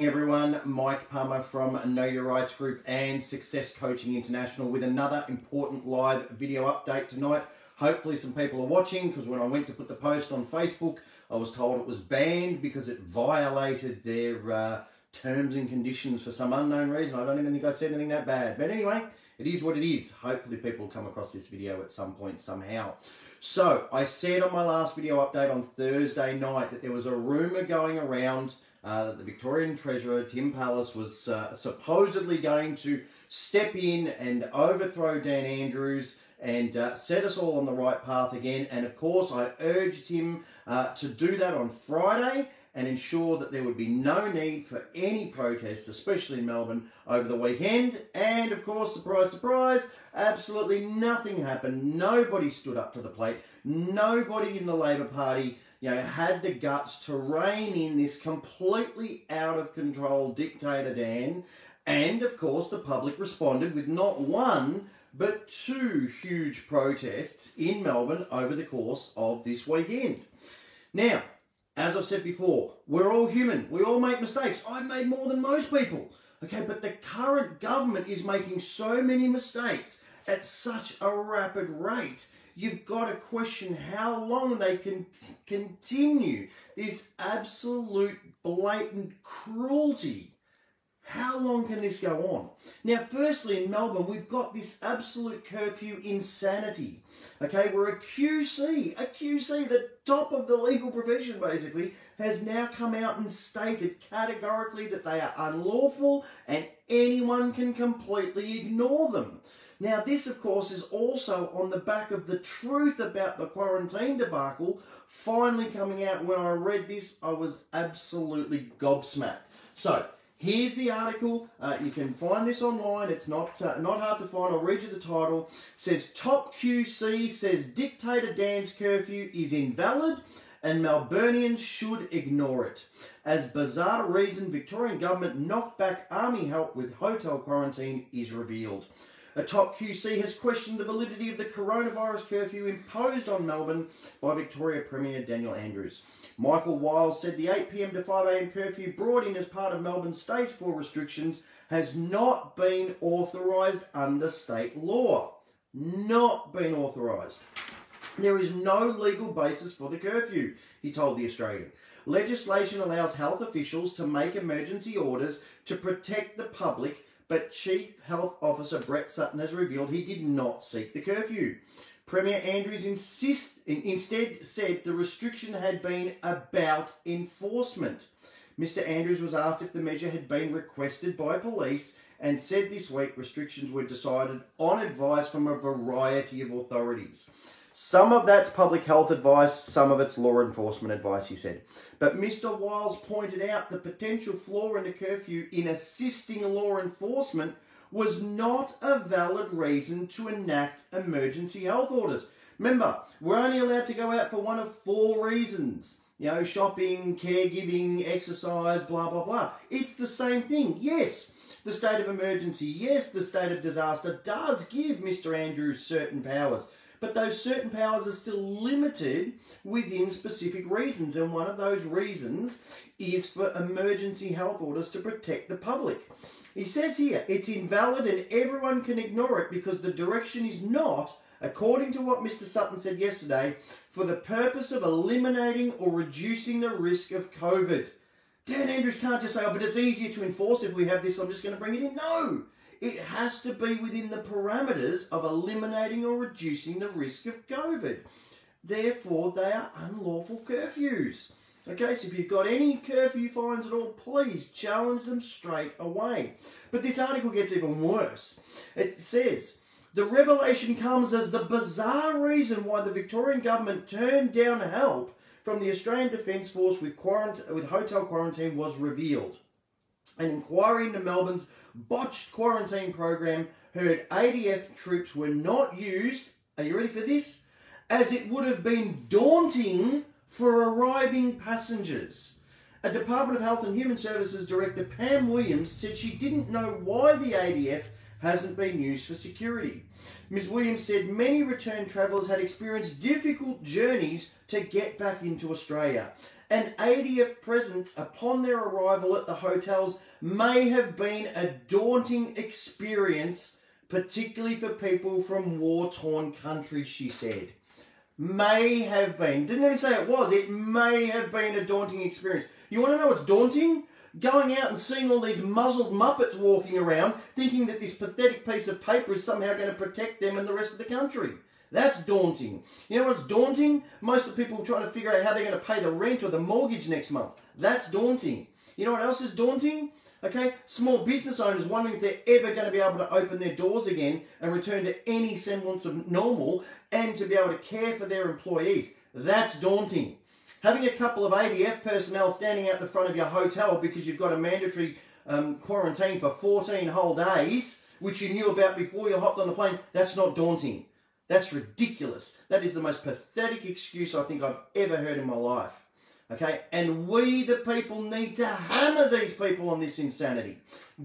Everyone, Mike Palmer from Know Your Rights Group and Success Coaching International with another important live video update tonight. Hopefully some people are watching, because when I went to put the post on Facebook, I was told it was banned because it violated their terms and conditions for some unknown reason. I don't even think I said anything that bad. But anyway, it is what it is. Hopefully people will come across this video at some point somehow. So, I said on my last video update on Thursday night that there was a rumour going around that the Victorian Treasurer, Tim Pallas, was supposedly going to step in and overthrow Dan Andrews and set us all on the right path again. And of course, I urged him to do that on Friday and ensure that there would be no need for any protests, especially in Melbourne, over the weekend. And of course, surprise, surprise, absolutely nothing happened. Nobody stood up to the plate. Nobody in the Labor Party had the guts to rein in this completely out of control dictator Dan. And of course, the public responded with not one, but two huge protests in Melbourne over the course of this weekend. Now, as I've said before, we're all human. We all make mistakes. I've made more than most people. Okay, but the current government is making so many mistakes at such a rapid rate. You've got to question how long they can continue this absolute blatant cruelty. How long can this go on? Now, firstly, in Melbourne, we've got this absolute curfew insanity. Okay, where a QC, the top of the legal profession basically, has now come out and stated categorically that they are unlawful and anyone can completely ignore them. Now, this, of course, is also on the back of the truth about the quarantine debacle finally coming out. When I read this, I was absolutely gobsmacked. So, here's the article. You can find this online. It's not hard to find. I'll read you the title. It says, Top QC says Dictator Dan's curfew is invalid and Melburnians should ignore it. As bizarre reason Victorian government knocked back army help with hotel quarantine is revealed. A top QC has questioned the validity of the coronavirus curfew imposed on Melbourne by Victoria Premier Daniel Andrews. Michael Wiles said the 8 p.m. to 5 a.m. curfew brought in as part of Melbourne's Stage 4 restrictions has not been authorised under state law. Not been authorised. There is no legal basis for the curfew, he told The Australian. Legislation allows health officials to make emergency orders to protect the public, but Chief Health Officer Brett Sutton has revealed he did not seek the curfew. Premier Andrews instead said the restriction had been about enforcement. Mr. Andrews was asked if the measure had been requested by police and said this week restrictions were decided on advice from a variety of authorities. Some of that's public health advice, some of it's law enforcement advice, he said. But Mr. Wiles pointed out the potential flaw in the curfew in assisting law enforcement was not a valid reason to enact emergency health orders. Remember, we're only allowed to go out for one of 4 reasons. Shopping, caregiving, exercise, blah, blah, blah. It's the same thing. Yes, the state of emergency, yes, the state of disaster does give Mr. Andrews certain powers. But those certain powers are still limited within specific reasons. And one of those reasons is for emergency health orders to protect the public. He says here, it's invalid and everyone can ignore it because the direction is not, according to what Mr. Sutton said yesterday, for the purpose of eliminating or reducing the risk of COVID. Dan Andrews can't just say, oh, but it's easier to enforce if we have this, I'm just going to bring it in. No! It has to be within the parameters of eliminating or reducing the risk of COVID. Therefore, they are unlawful curfews. Okay, so if you've got any curfew fines at all, please challenge them straight away. But this article gets even worse. It says, the revelation comes as the bizarre reason why the Victorian government turned down help from the Australian Defence Force with hotel quarantine was revealed. An inquiry into Melbourne's botched quarantine program heard ADF troops were not used, are you ready for this? As it would have been daunting for arriving passengers. A Department of Health and Human Services Director, Pam Williams, said she didn't know why the ADF hasn't been used for security. Ms. Williams said many returned travellers had experienced difficult journeys to get back into Australia. and ADF presence upon their arrival at the hotels may have been a daunting experience, particularly for people from war-torn countries, she said. May have been. Didn't even say it was. It may have been a daunting experience. You want to know what's daunting? Going out and seeing all these muzzled muppets walking around thinking that this pathetic piece of paper is somehow going to protect them and the rest of the country. That's daunting. You know what's daunting? Most of the people trying to figure out how they're going to pay the rent or the mortgage next month. That's daunting. You know what else is daunting? Okay, small business owners wondering if they're ever going to be able to open their doors again and return to any semblance of normal and to be able to care for their employees. That's daunting. Having a couple of ADF personnel standing out the front of your hotel because you've got a mandatory quarantine for 14 whole days, which you knew about before you hopped on the plane, that's not daunting. That's ridiculous. That is the most pathetic excuse I think I've ever heard in my life. Okay, and we the people need to hammer these people on this insanity.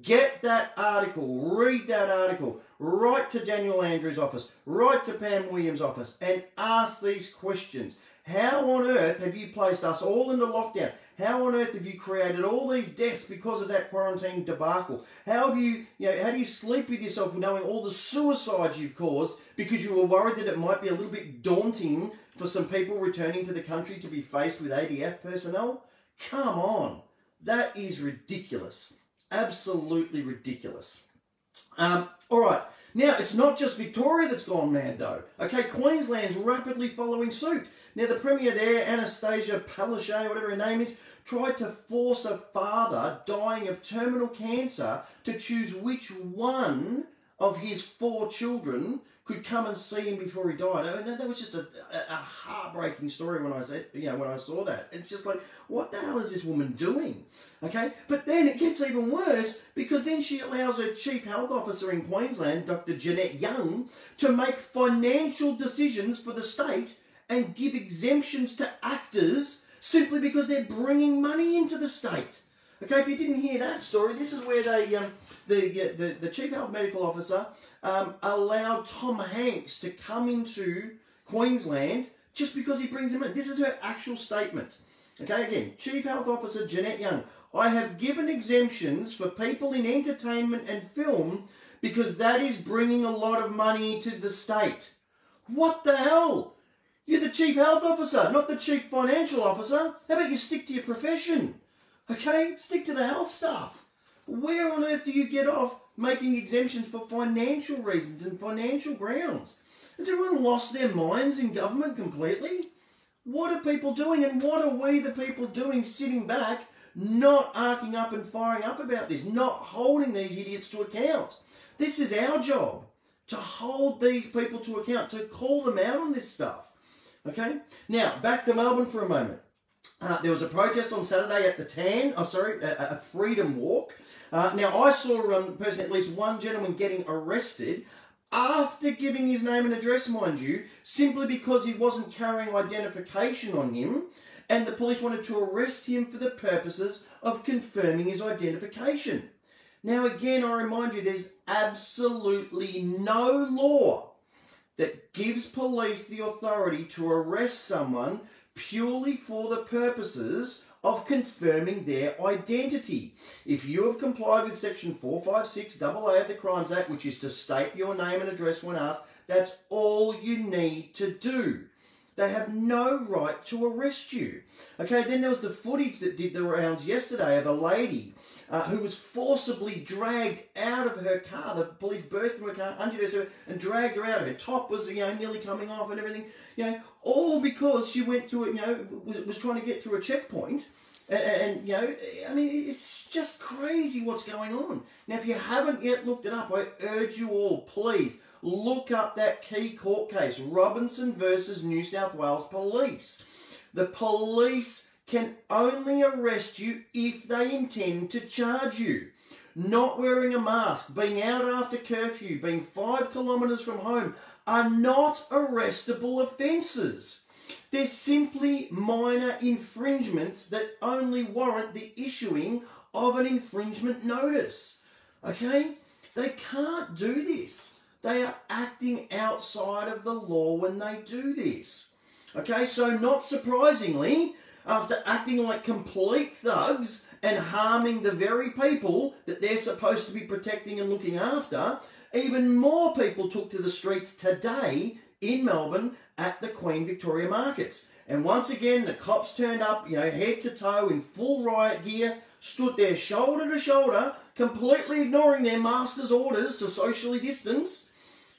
Get that article, read that article, write to Daniel Andrews' office, write to Pam Williams' office and ask these questions. How on earth have you placed us all into lockdown? How on earth have you created all these deaths because of that quarantine debacle? How have you, how do you sleep with yourself knowing all the suicides you've caused because you were worried that it might be a little bit daunting for some people returning to the country to be faced with ADF personnel? Come on. That is ridiculous. Absolutely ridiculous. All right. Now, it's not just Victoria that's gone mad, though. Okay, Queensland's rapidly following suit. Now, the Premier there, Anastasia Palaszczuk, whatever her name is, tried to force a father dying of terminal cancer to choose which one of his 4 children could come and see him before he died. I mean, that was just a heartbreaking story when I said, when I saw that. It's just like, what the hell is this woman doing? Okay, but then it gets even worse because then she allows her Chief Health Officer in Queensland, Dr. Jeanette Young, to make financial decisions for the state and give exemptions to actors simply because they're bringing money into the state. Okay, if you didn't hear that story, this is where the Chief Health Medical Officer allowed Tom Hanks to come into Queensland just because he brings him in. This is her actual statement. Okay, again, Chief Health Officer Jeanette Young. I have given exemptions for people in entertainment and film because that is bringing a lot of money to the state. What the hell? You're the Chief Health Officer, not the Chief Financial Officer. How about you stick to your profession? Okay, stick to the health stuff. Where on earth do you get off making exemptions for financial reasons and financial grounds? Has everyone lost their minds in government completely? What are people doing and what are we the people doing sitting back, not arcing up and firing up about this, not holding these idiots to account? This is our job, to hold these people to account, to call them out on this stuff. Okay, now back to Melbourne for a moment. There was a protest on Saturday at the a freedom walk. Now I saw personally at least one gentleman getting arrested after giving his name and address, mind you, simply because he wasn't carrying identification on him, and the police wanted to arrest him for the purposes of confirming his identification. Now again, I remind you, there's absolutely no law that gives police the authority to arrest someone purely for the purposes of confirming their identity. If you have complied with Section 456AA of the Crimes Act, which is to state your name and address when asked, that's all you need to do. They have no right to arrest you. Okay, then there was the footage that did the rounds yesterday of a lady who was forcibly dragged out of her car. The police burst into her car, undressed her, and dragged her out. Her top was, nearly coming off and everything. All because she went through it, was trying to get through a checkpoint. And I mean, it's just crazy what's going on. Now, if you haven't yet looked it up, I urge you all, please, look up that key court case, Robinson versus New South Wales Police. The police can only arrest you if they intend to charge you. Not wearing a mask, being out after curfew, being 5 kilometres from home are not arrestable offences. They're simply minor infringements that only warrant the issuing of an infringement notice. Okay? They can't do this. They are acting outside of the law when they do this. Okay, so not surprisingly, after acting like complete thugs and harming the very people that they're supposed to be protecting and looking after, even more people took to the streets today in Melbourne at the Queen Victoria markets. And once again, the cops turned up, head to toe in full riot gear, stood there shoulder to shoulder, completely ignoring their master's orders to socially distance.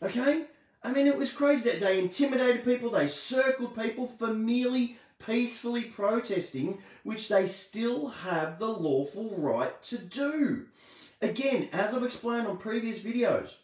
Okay? I mean, it was crazy that they intimidated people, they circled people for merely peacefully protesting, which they still have the lawful right to do. Again, as I've explained on previous videos,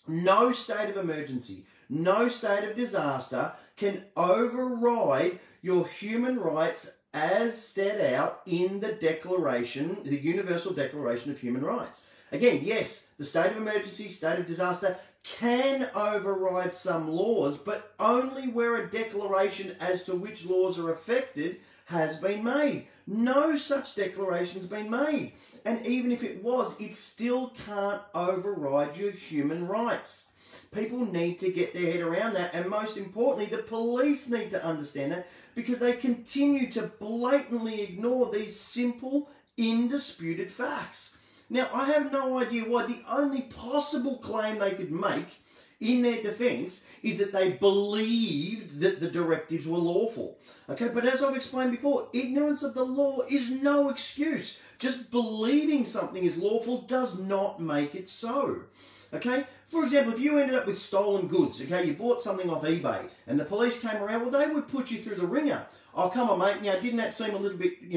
no state of emergency, no state of disaster can override your human rights as set out in the Declaration, the Universal Declaration of Human Rights. Again, yes, the state of emergency, state of disaster can override some laws, but only where a declaration as to which laws are affected has been made. No such declaration's been made. And even if it was, it still can't override your human rights. People need to get their head around that, and most importantly, the police need to understand that, because they continue to blatantly ignore these simple, indisputed facts. Now, I have no idea why. The only possible claim they could make in their defence is that they believed that the directives were lawful. Okay, but as I've explained before, ignorance of the law is no excuse. Just believing something is lawful does not make it so. Okay, for example, if you ended up with stolen goods, okay, you bought something off eBay and the police came around, well, they would put you through the ringer. Oh, come on, mate, didn't that seem a little bit,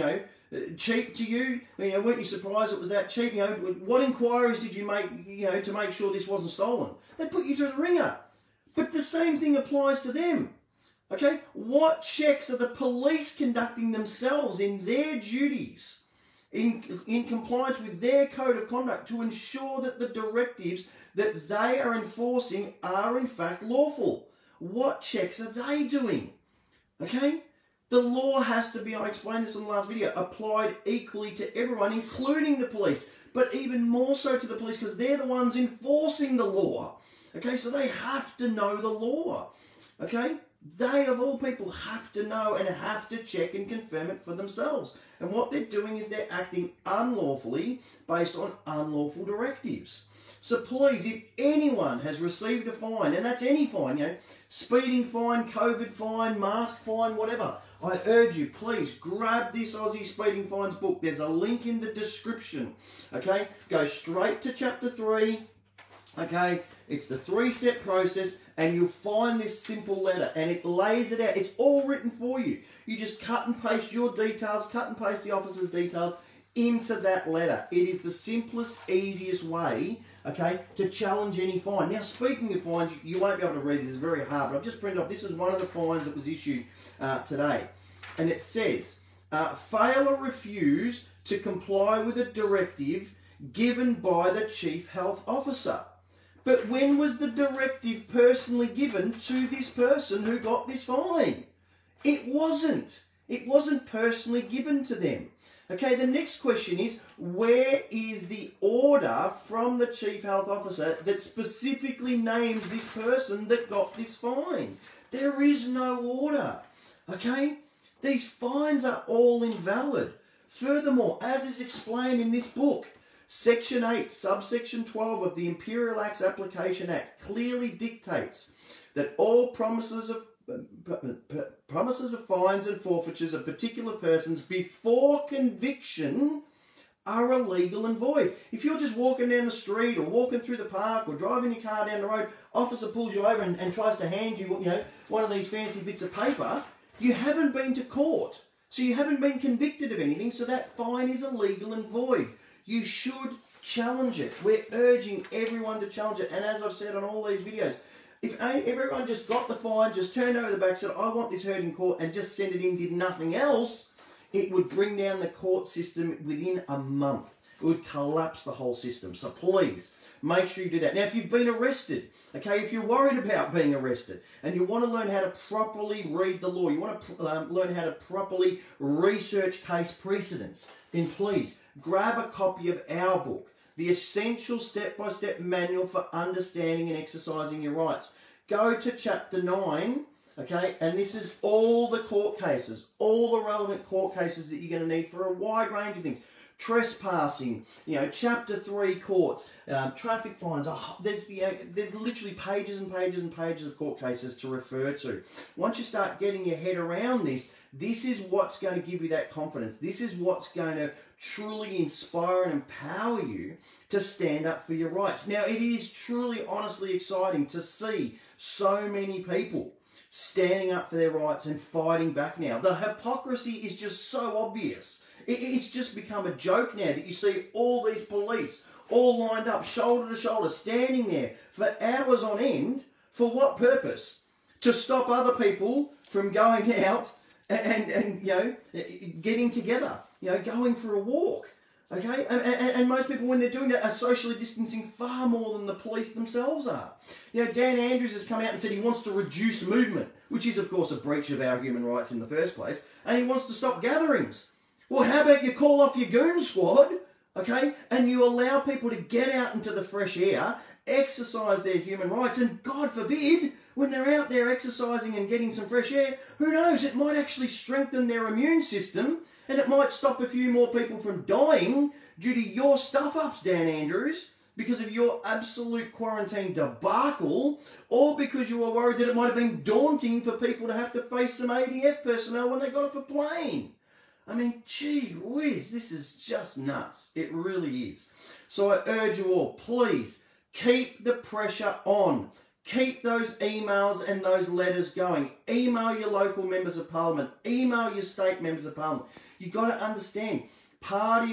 cheap to you? Weren't you surprised it was that cheap? What inquiries did you make, to make sure this wasn't stolen? They put you through the ringer. But the same thing applies to them. Okay, what checks are the police conducting themselves in their duties, in compliance with their code of conduct, to ensure that the directives that they are enforcing are in fact lawful? What checks are they doing? Okay? The law has to be, I explained this in the last video, applied equally to everyone, including the police, but even more so to the police because they're the ones enforcing the law. Okay, so they have to know the law. Okay? They, of all people, have to know and have to check and confirm it for themselves. And what they're doing is they're acting unlawfully based on unlawful directives. So please, if anyone has received a fine, and that's any fine, speeding fine, COVID fine, mask fine, whatever, I urge you, please grab this Aussie Speeding Fines book. There's a link in the description. Okay? Go straight to chapter 3. Okay? It's the 3-step process, and you'll find this simple letter, and it lays it out. It's all written for you. You just cut and paste your details, cut and paste the officer's details into that letter. It is the simplest, easiest way, okay, to challenge any fine. Now, speaking of fines, you won't be able to read this. It's very hard, but I've just printed off. This is one of the fines that was issued today. And it says, fail or refuse to comply with a directive given by the Chief Health Officer. But when was the directive personally given to this person who got this fine? It wasn't. It wasn't personally given to them. Okay, the next question is, where is the order from the Chief Health Officer that specifically names this person that got this fine? There is no order. Okay? These fines are all invalid. Furthermore, as is explained in this book, Section 8, subsection 12 of the Imperial Acts Application Act clearly dictates that all promises of fines and forfeitures of particular persons before conviction are illegal and void. If you're just walking down the street or walking through the park or driving your car down the road, officer pulls you over and tries to hand you, one of these fancy bits of paper, you haven't been to court. So you haven't been convicted of anything, so that fine is illegal and void. You should challenge it. We're urging everyone to challenge it. And as I've said on all these videos, if everyone just got the fine, just turned over the back, said, I want this heard in court, and just sent it in, did nothing else, it would bring down the court system within a month. It would collapse the whole system. So please, make sure you do that. Now, if you've been arrested, okay, if you're worried about being arrested and you want to learn how to properly read the law, you want to learn how to properly research case precedents, then please grab a copy of our book, The Essential Step-by-Step Manual for Understanding and Exercising Your Rights. Go to chapter 9, Okay, and this is all the court cases, all the relevant court cases that you're going to need for a wide range of things. Trespassing, Chapter 3 courts, traffic fines. There's literally pages and pages and pages of court cases to refer to. Once you start getting your head around this, this is what's going to give you that confidence. This is what's going to truly inspire and empower you to stand up for your rights. Now, it is truly, honestly exciting to see so many people standing up for their rights and fighting back now. The hypocrisy is just so obvious. It's just become a joke now that you see all these police all lined up, shoulder to shoulder, standing there for hours on end. For what purpose? To stop other people from going out and getting together, going for a walk. Okay, and most people, when they're doing that, are socially distancing far more than the police themselves are. Dan Andrews has come out and said he wants to reduce movement, which is, of course, a breach of our human rights in the first place, and he wants to stop gatherings. Well, how about you call off your goon squad, okay, and you allow people to get out into the fresh air, exercise their human rights, and God forbid, when they're out there exercising and getting some fresh air, who knows, it might actually strengthen their immune system, and it might stop a few more people from dying due to your stuff-ups, Dan Andrews, because of your absolute quarantine debacle, or because you were worried that it might have been daunting for people to have to face some ADF personnel when they got off a plane. I mean, gee whiz, this is just nuts. It really is. So I urge you all, please, keep the pressure on. Keep those emails and those letters going. Email your local members of parliament. Email your state members of parliament. You've got to understand, part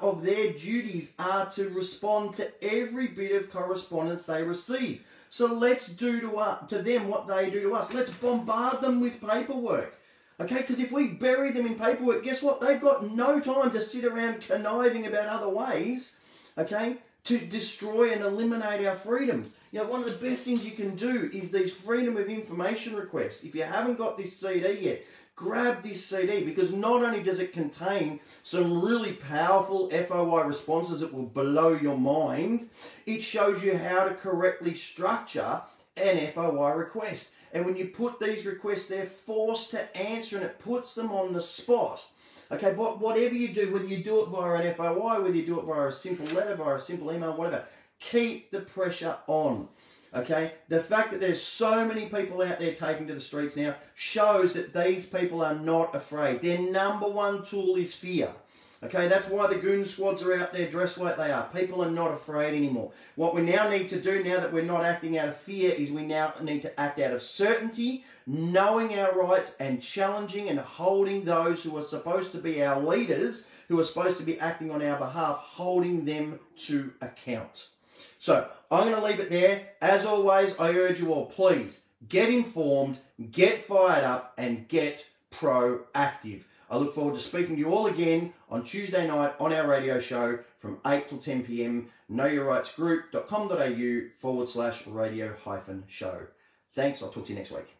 of their duties are to respond to every bit of correspondence they receive. So let's do to them what they do to us. Let's bombard them with paperwork. Okay, because if we bury them in paperwork, guess what? They've got no time to sit around conniving about other ways, okay, to destroy and eliminate our freedoms. One of the best things you can do is these freedom of information requests. If you haven't got this CD yet, grab this CD, because not only does it contain some really powerful FOI responses that will blow your mind, it shows you how to correctly structure an FOI request. And when you put these requests, they're forced to answer, and it puts them on the spot. Okay, but whatever you do, whether you do it via an FOI, whether you do it via a simple letter, via a simple email, whatever, keep the pressure on. Okay, the fact that there's so many people out there taking to the streets now shows that these people are not afraid. Their number one tool is fear. Okay, that's why the goon squads are out there dressed like they are. People are not afraid anymore. What we now need to do, now that we're not acting out of fear, is we now need to act out of certainty, knowing our rights and challenging and holding those who are supposed to be our leaders, who are supposed to be acting on our behalf, holding them to account. So, I'm going to leave it there. As always, I urge you all, please, get informed, get fired up, and get proactive. I look forward to speaking to you all again on Tuesday night on our radio show from 8 till 10 p.m. knowyourrightsgroup.com.au/radio-show. Thanks. I'll talk to you next week.